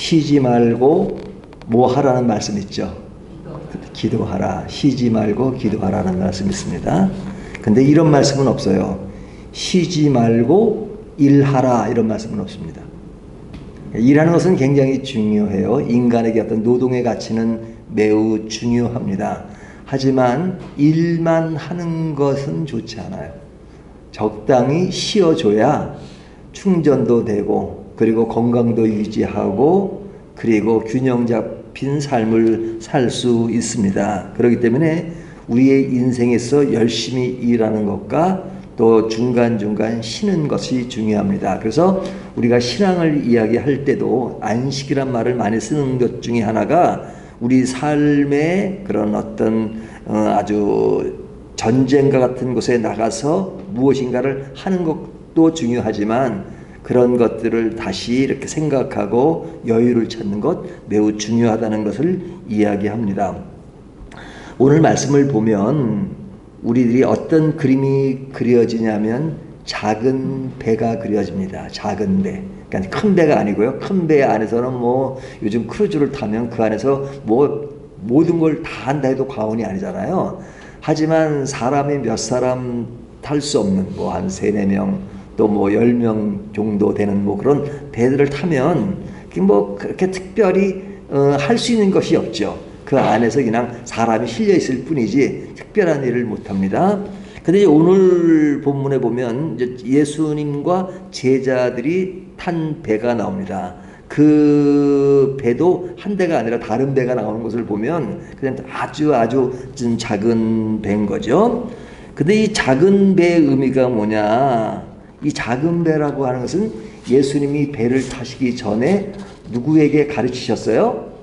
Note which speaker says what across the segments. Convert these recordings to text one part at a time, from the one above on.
Speaker 1: 쉬지 말고 뭐 하라는 말씀 있죠? 기도하라. 쉬지 말고 기도하라는 말씀 있습니다. 근데 이런 말씀은 없어요. 쉬지 말고 일하라 이런 말씀은 없습니다. 일하는 것은 굉장히 중요해요. 인간에게 어떤 노동의 가치는 매우 중요합니다. 하지만 일만 하는 것은 좋지 않아요. 적당히 쉬어줘야 충전도 되고 그리고 건강도 유지하고 그리고 균형 잡힌 삶을 살 수 있습니다. 그렇기 때문에 우리의 인생에서 열심히 일하는 것과 또 중간중간 쉬는 것이 중요합니다. 그래서 우리가 신앙을 이야기할 때도 안식이란 말을 많이 쓰는 것 중에 하나가 우리 삶의 그런 어떤 아주 전쟁과 같은 곳에 나가서 무엇인가를 하는 것도 중요하지만 그런 것들을 다시 이렇게 생각하고 여유를 찾는 것 매우 중요하다는 것을 이야기합니다. 오늘 말씀을 보면 우리들이 어떤 그림이 그려지냐면 작은 배가 그려집니다. 작은 배. 그러니까 큰 배가 아니고요. 큰 배 안에서는 뭐 요즘 크루즈를 타면 그 안에서 뭐 모든 걸 다 한다 해도 과언이 아니잖아요. 하지만 사람이 몇 사람 탈 수 없는 뭐 한 3-4명 또 뭐 10명 정도 되는 뭐 그런 배들을 타면 뭐 그렇게 특별히 할 수 있는 것이 없죠. 그 안에서 그냥 사람이 실려 있을 뿐이지 특별한 일을 못 합니다. 근데 오늘 본문에 보면 이제 예수님과 제자들이 탄 배가 나옵니다. 그 배도 한 대가 아니라 다른 배가 나오는 것을 보면 그냥 아주 좀 작은 배인 거죠. 근데 이 작은 배의 의미가 뭐냐? 이 작은 배라고 하는 것은 예수님이 배를 타시기 전에 누구에게 가르치셨어요?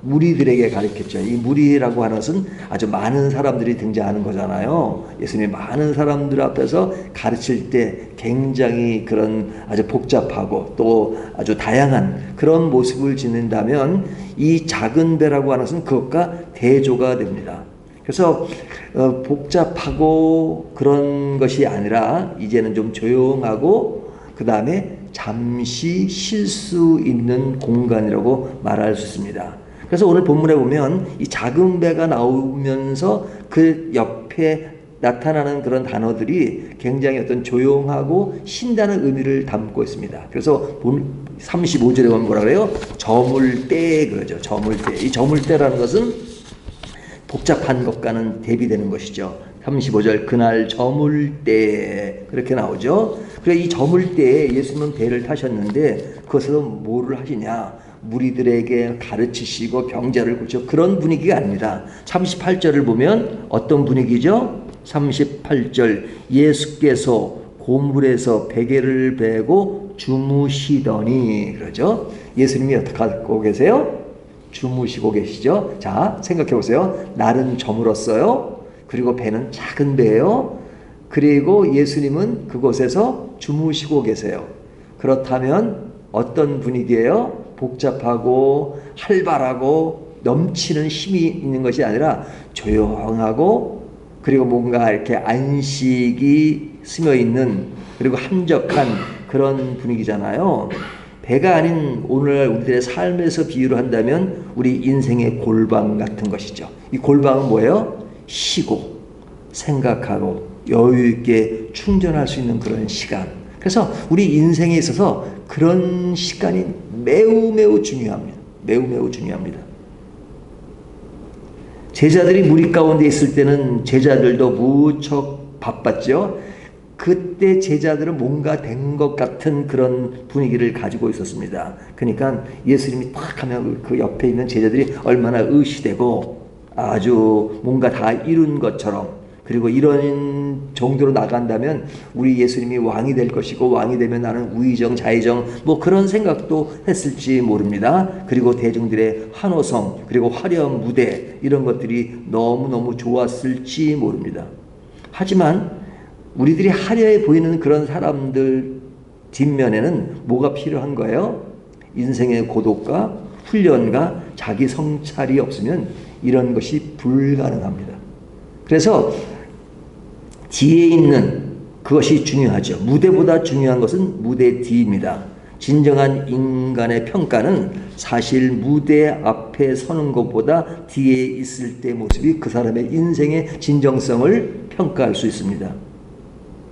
Speaker 1: 무리들에게 가르쳤죠. 이 무리라고 하는 것은 아주 많은 사람들이 등장하는 거잖아요. 예수님이 많은 사람들 앞에서 가르칠 때 굉장히 그런 아주 복잡하고 또 아주 다양한 그런 모습을 짓는다면 이 작은 배라고 하는 것은 그것과 대조가 됩니다. 그래서 복잡하고 그런 것이 아니라 이제는 좀 조용하고 그 다음에 잠시 쉴 수 있는 공간이라고 말할 수 있습니다. 그래서 오늘 본문에 보면 이 작은 배가 나오면서 그 옆에 나타나는 그런 단어들이 굉장히 어떤 조용하고 쉰다는 의미를 담고 있습니다. 그래서 35절에 보면 뭐라 그래요? 저물때 그러죠. 저물때. 이 저물때라는 것은 복잡한 것과는 대비되는 것이죠. 35절 그날 저물때 그렇게 나오죠. 그래서 이 저물때에 예수님은 배를 타셨는데 그것으로 뭐를 하시냐? 무리들에게 가르치시고 병자를 고쳐 그런 분위기가 아닙니다. 38절을 보면 어떤 분위기죠? 38절 예수께서 고물에서 베개를 베고 주무시더니 그러죠. 예수님이 어떻게 하고 계세요? 주무시고 계시죠. 자 생각해 보세요. 날은 저물었어요. 그리고 배는 작은 배예요. 그리고 예수님은 그곳에서 주무시고 계세요. 그렇다면 어떤 분위기예요? 복잡하고 활발하고 넘치는 힘이 있는 것이 아니라 조용하고 그리고 뭔가 이렇게 안식이 스며 있는 그리고 한적한 그런 분위기잖아요. 배가 아닌 오늘날 우리들의 삶에서 비유를 한다면 우리 인생의 골방 같은 것이죠. 이 골방은 뭐예요? 쉬고 생각하고 여유 있게 충전할 수 있는 그런 시간. 그래서 우리 인생에 있어서 그런 시간이 매우 중요합니다. 매우 중요합니다. 제자들이 무리 가운데 있을 때는 제자들도 무척 바빴죠. 그때 제자들은 뭔가 된 것 같은 그런 분위기를 가지고 있었습니다. 그러니까 예수님이 딱 하면 그 옆에 있는 제자들이 얼마나 의시되고 아주 뭔가 다 이룬 것처럼 그리고 이런 정도로 나간다면 우리 예수님이 왕이 될 것이고 왕이 되면 나는 우의정 자의정 뭐 그런 생각도 했을지 모릅니다. 그리고 대중들의 환호성 그리고 화려한 무대 이런 것들이 너무너무 좋았을지 모릅니다. 하지만 우리들이 화려해 보이는 그런 사람들 뒷면에는 뭐가 필요한 거예요? 인생의 고독과 훈련과 자기 성찰이 없으면 이런 것이 불가능합니다. 그래서 뒤에 있는 그것이 중요하죠. 무대보다 중요한 것은 무대 뒤입니다. 진정한 인간의 평가는 사실 무대 앞에 서는 것보다 뒤에 있을 때 모습이 그 사람의 인생의 진정성을 평가할 수 있습니다.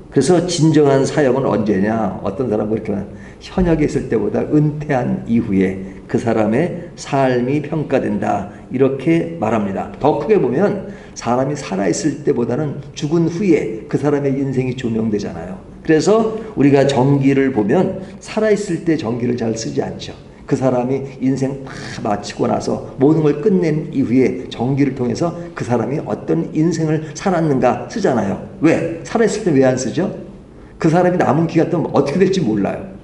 Speaker 1: 그래서 진정한 사역은 언제냐? 어떤 사람은 그렇게 말해요. 현역에 있을 때보다 은퇴한 이후에 그 사람의 삶이 평가된다. 이렇게 말합니다. 더 크게 보면 사람이 살아있을 때보다는 죽은 후에 그 사람의 인생이 조명되잖아요. 그래서 우리가 정기를 보면 살아있을 때 정기를 잘 쓰지 않죠. 그 사람이 인생 다 마치고 나서 모든 걸 끝낸 이후에 정기를 통해서 그 사람이 어떤 인생을 살았는가 쓰잖아요. 왜? 살아있을 때 왜 안 쓰죠? 그 사람이 남은 기간 동안 어떻게 될지 몰라요.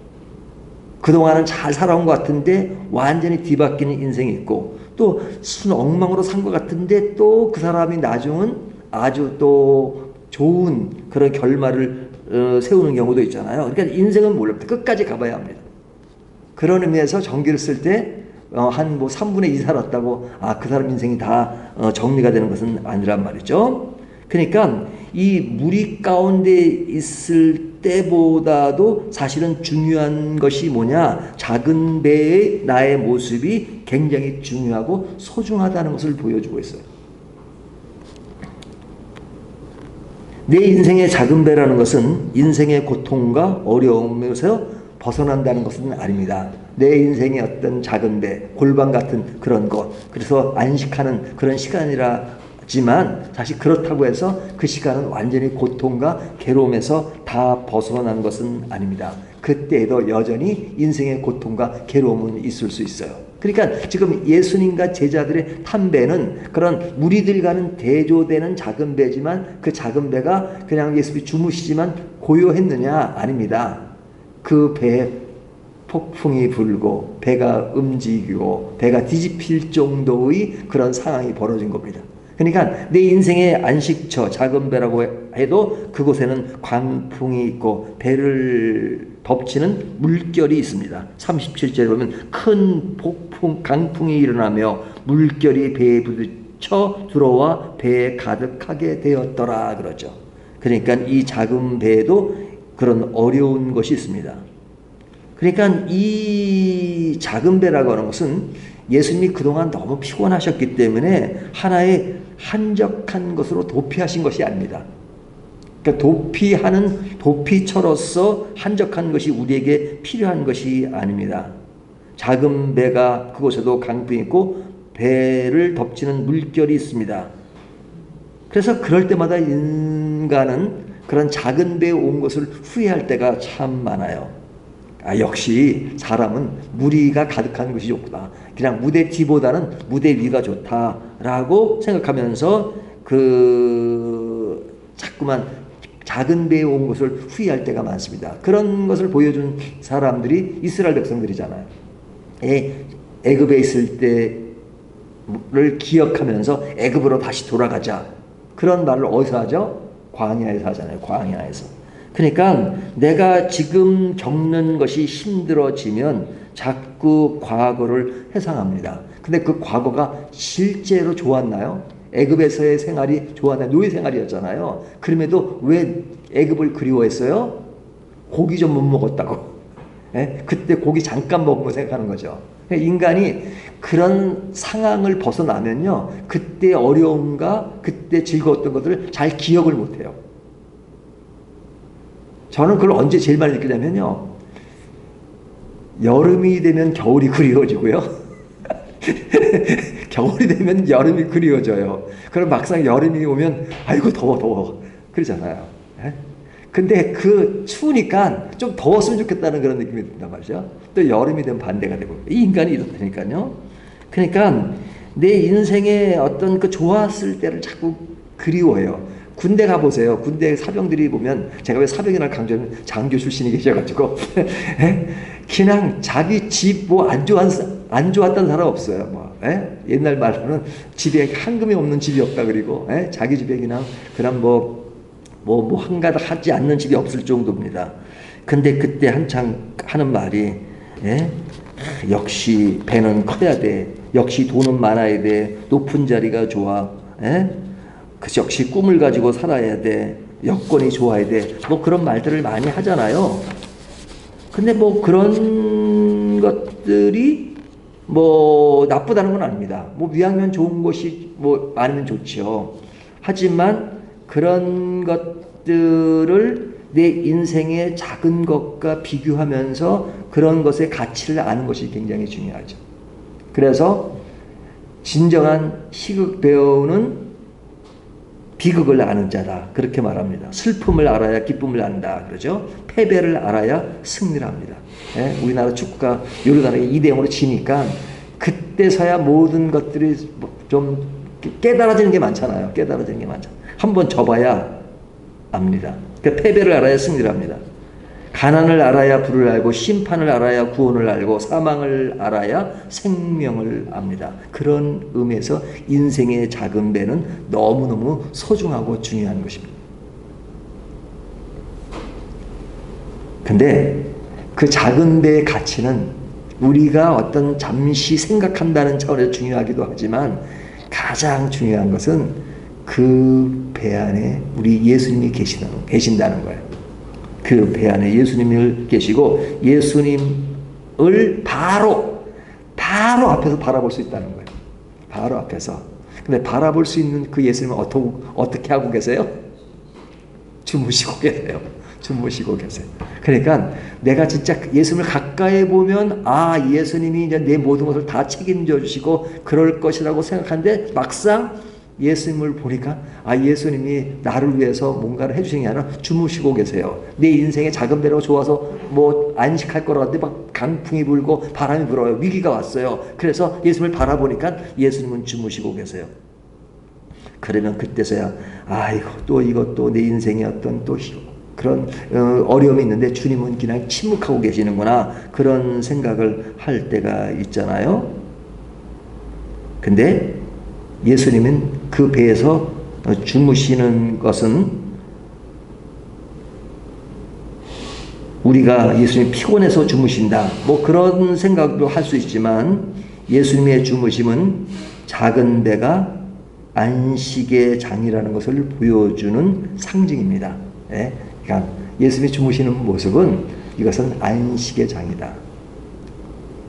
Speaker 1: 그동안은 잘 살아온 것 같은데 완전히 뒤바뀌는 인생이 있고, 또 순 엉망으로 산 것 같은데 또 그 사람이 나중은 아주 또 좋은 그런 결말을 세우는 경우도 있잖아요. 그러니까 인생은 몰라요. 끝까지 가봐야 합니다. 그런 의미에서 정기를 쓸 때 한 뭐 3분의 2 살았다고 그 사람 인생이 다 정리가 되는 것은 아니란 말이죠. 그러니까 이 무리 가운데 있을 때보다도 사실은 중요한 것이 뭐냐? 작은 배의 나의 모습이 굉장히 중요하고 소중하다는 것을 보여주고 있어요. 내 인생의 작은 배라는 것은 인생의 고통과 어려움에서 벗어난다는 것은 아닙니다. 내 인생의 어떤 작은 배, 골방 같은 그런 것, 그래서 안식하는 그런 시간이라지만 사실 그렇다고 해서 그 시간은 완전히 고통과 괴로움에서 다 벗어난 것은 아닙니다. 그때에도 여전히 인생의 고통과 괴로움은 있을 수 있어요. 그러니까 지금 예수님과 제자들의 탄 배는 그런 무리들과는 대조되는 작은 배지만 그 작은 배가 그냥 예수님이 주무시지만 고요했느냐? 아닙니다. 그 배에 폭풍이 불고 배가 움직이고 배가 뒤집힐 정도의 그런 상황이 벌어진 겁니다. 그러니까 내 인생의 안식처 작은 배라고 해도 그곳에는 광풍이 있고 배를 덮치는 물결이 있습니다. 37절에 보면 큰 강풍이 일어나며 물결이 배에 부딪혀 들어와 배에 가득하게 되었더라 그러죠. 그러니까 이 작은 배에도 그런 어려운 것이 있습니다. 그러니까 이 작은 배라고 하는 것은 예수님이 그동안 너무 피곤하셨기 때문에 하나의 한적한 것으로 도피하신 것이 아닙니다. 그러니까 도피처로서 한적한 것이 우리에게 필요한 것이 아닙니다. 작은 배가 그곳에도 강풍이 있고 배를 덮치는 물결이 있습니다. 그래서 그럴 때마다 인간은 그런 작은 배에 온 것을 후회할 때가 참 많아요. 역시 사람은 무리가 가득한 것이 좋구나. 그냥 무대 뒤보다는 무대 위가 좋다라고 생각하면서 자꾸만 작은 배에 온 것을 후회할 때가 많습니다. 그런 것을 보여준 사람들이 이스라엘 백성들이잖아요. 애굽에 있을 때를 기억하면서 애굽으로 다시 돌아가자. 그런 말을 어디서 하죠? 광야에서 하잖아요. 광야에서. 그러니까 내가 지금 겪는 것이 힘들어지면 자꾸 과거를 회상합니다. 근데 그 과거가 실제로 좋았나요? 애굽에서의 생활이 좋았나요? 노예 생활이었잖아요. 그럼에도 왜 애굽을 그리워했어요? 고기 좀 못 먹었다고. 그때 고기 잠깐 먹은 거 생각하는 거죠. 인간이 그런 상황을 벗어나면요, 그때 어려움과 그때 즐거웠던 것들을 잘 기억을 못해요. 저는 그걸 언제 제일 많이 느끼냐면요, 여름이 되면 겨울이 그리워지고요, 겨울이 되면 여름이 그리워져요. 그럼 막상 여름이 오면 아이고 더워 그러잖아요. 근데 그 추우니까 좀 더웠으면 좋겠다는 그런 느낌이 든단 말이죠. 또 여름이 되면 반대가 되고, 이 인간이 이렇다니까요. 그러니까 내 인생의 어떤 그 좋았을 때를 자꾸 그리워해요. 군대 가보세요. 군대 사병들이 보면, 제가 왜 사병이나 강조하면 장교 출신이 계셔가지고 그냥 자기 집 뭐 안 좋았던 사람 없어요. 뭐 옛날 말로는 집에 황금이 없는 집이 없다. 그리고 자기 집에 그냥 한가닥 하지 않는 집이 없을 정도입니다. 근데 그때 한창 하는 말이 역시 배는 커야 돼. 역시 돈은 많아야 돼. 높은 자리가 좋아. 역시 꿈을 가지고 살아야 돼. 여건이 좋아야 돼. 뭐 그런 말들을 많이 하잖아요. 근데 뭐 그런 것들이 뭐 나쁘다는 건 아닙니다. 뭐 위하면 좋은 것이 뭐 많으면 좋지요. 하지만 그런 것들을 내 인생의 작은 것과 비교하면서 그런 것의 가치를 아는 것이 굉장히 중요하죠. 그래서 진정한 희극 배우는 비극을 아는 자다. 그렇게 말합니다. 슬픔을 알아야 기쁨을 안다. 그러죠. 패배를 알아야 승리를 합니다. 예? 우리나라 축구가 요르단에게 2대0으로 지니까 그때서야 모든 것들이 좀 깨달아지는 게 많잖아요. 깨달아지는 게 많잖아요. 한번 져봐야 압니다. 그러니까 패배를 알아야 승리를 합니다. 가난을 알아야 부를 알고 심판을 알아야 구원을 알고 사망을 알아야 생명을 압니다. 그런 의미에서 인생의 작은 배는 너무너무 소중하고 중요한 것입니다. 근데 그 작은 배의 가치는 우리가 어떤 잠시 생각한다는 차원에서 중요하기도 하지만 가장 중요한 것은 그 배 안에 우리 예수님이 계신다는 거예요. 그 배 안에 예수님을 계시고 예수님을 바로 앞에서 바라볼 수 있다는 거예요. 바로 앞에서. 근데 바라볼 수 있는 그 예수님은 어떻게 하고 계세요? 주무시고 계세요. 주무시고 계세요. 그러니까 내가 진짜 예수님을 가까이 보면 아, 예수님이 이제 내 모든 것을 다 책임져 주시고 그럴 것이라고 생각하는데 막상 예수님을 보니까 아, 예수님이 나를 위해서 뭔가를 해주시는 게 아니라 주무시고 계세요. 내 인생의 작은 배로 좋아서 뭐 안식할 거라는데 막 강풍이 불고 바람이 불어요. 위기가 왔어요. 그래서 예수님을 바라보니까 예수님은 주무시고 계세요. 그러면 그때서야 아, 이것도 내 인생의 어떤 또 그런 어려움이 있는데 주님은 그냥 침묵하고 계시는구나, 그런 생각을 할 때가 있잖아요. 근데 예수님은 그 배에서 주무시는 것은 우리가 예수님이 피곤해서 주무신다 뭐 그런 생각도 할 수 있지만 예수님의 주무심은 작은 배가 안식의 장이라는 것을 보여주는 상징입니다. 예? 그러니까 예수님이 주무시는 모습은 이것은 안식의 장이다.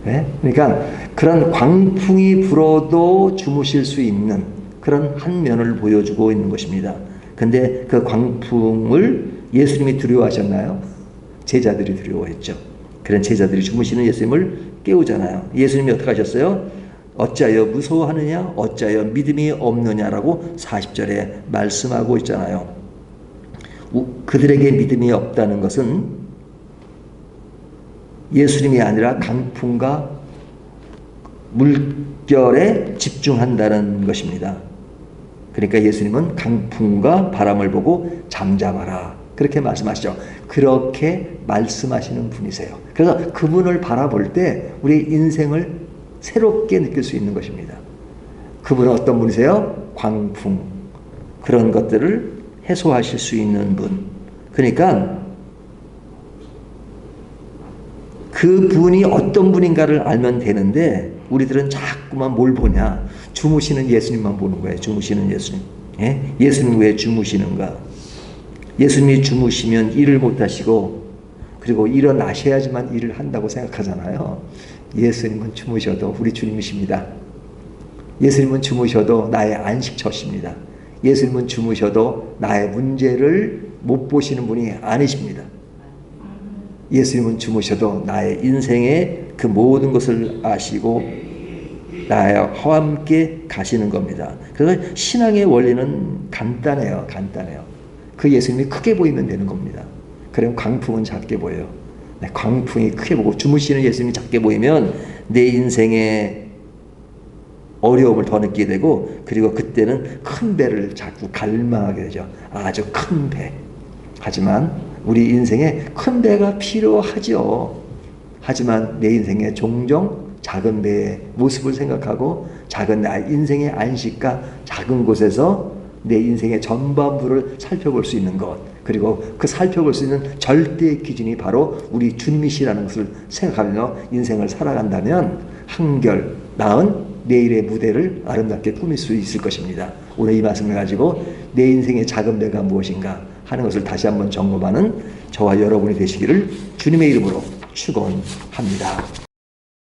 Speaker 1: 예? 그러니까 그런 광풍이 불어도 주무실 수 있는 그런 한 면을 보여주고 있는 것입니다. 근데 그 광풍을 예수님이 두려워하셨나요? 제자들이 두려워했죠. 그런 제자들이 주무시는 예수님을 깨우잖아요. 예수님이 어떻게 하셨어요? 어찌하여 무서워하느냐? 어찌하여 믿음이 없느냐라고 40절에 말씀하고 있잖아요. 그들에게 믿음이 없다는 것은 예수님이 아니라 강풍과 물결에 집중한다는 것입니다. 그러니까 예수님은 강풍과 바람을 보고 잠잠하라 그렇게 말씀하시죠. 그렇게 말씀하시는 분이세요. 그래서 그분을 바라볼 때 우리 인생을 새롭게 느낄 수 있는 것입니다. 그분은 어떤 분이세요? 광풍, 그런 것들을 해소하실 수 있는 분. 그러니까 그분이 어떤 분인가를 알면 되는데 우리들은 자꾸만 뭘 보냐? 주무시는 예수님만 보는 거예요. 주무시는 예수님. 예? 예수님 왜 주무시는가? 예수님이 주무시면 일을 못하시고 그리고 일어나셔야지만 일을 한다고 생각하잖아요. 예수님은 주무셔도 우리 주님이십니다. 예수님은 주무셔도 나의 안식처십니다. 예수님은 주무셔도 나의 문제를 못 보시는 분이 아니십니다. 예수님은 주무셔도 나의 인생의 그 모든 것을 아시고 나와 함께 가시는 겁니다. 그래서 신앙의 원리는 간단해요. 간단해요. 그 예수님이 크게 보이면 되는 겁니다. 그럼 광풍은 작게 보여요. 광풍이 크게 보고 주무시는 예수님이 작게 보이면 내 인생의 어려움을 더 느끼게 되고 그리고 그때는 큰 배를 자꾸 갈망하게 되죠. 아주 큰 배. 하지만 우리 인생에 큰 배가 필요하죠. 하지만 내 인생에 종종 작은 배의 모습을 생각하고 작은 나 인생의 안식과 작은 곳에서 내 인생의 전반부를 살펴볼 수 있는 것, 그리고 그 살펴볼 수 있는 절대 기준이 바로 우리 주님이시라는 것을 생각하며 인생을 살아간다면 한결 나은 내일의 무대를 아름답게 꾸밀 수 있을 것입니다. 오늘 이 말씀을 가지고 내 인생의 작은 배가 무엇인가 하는 것을 다시 한번 점검하는 저와 여러분이 되시기를 주님의 이름으로 축원합니다.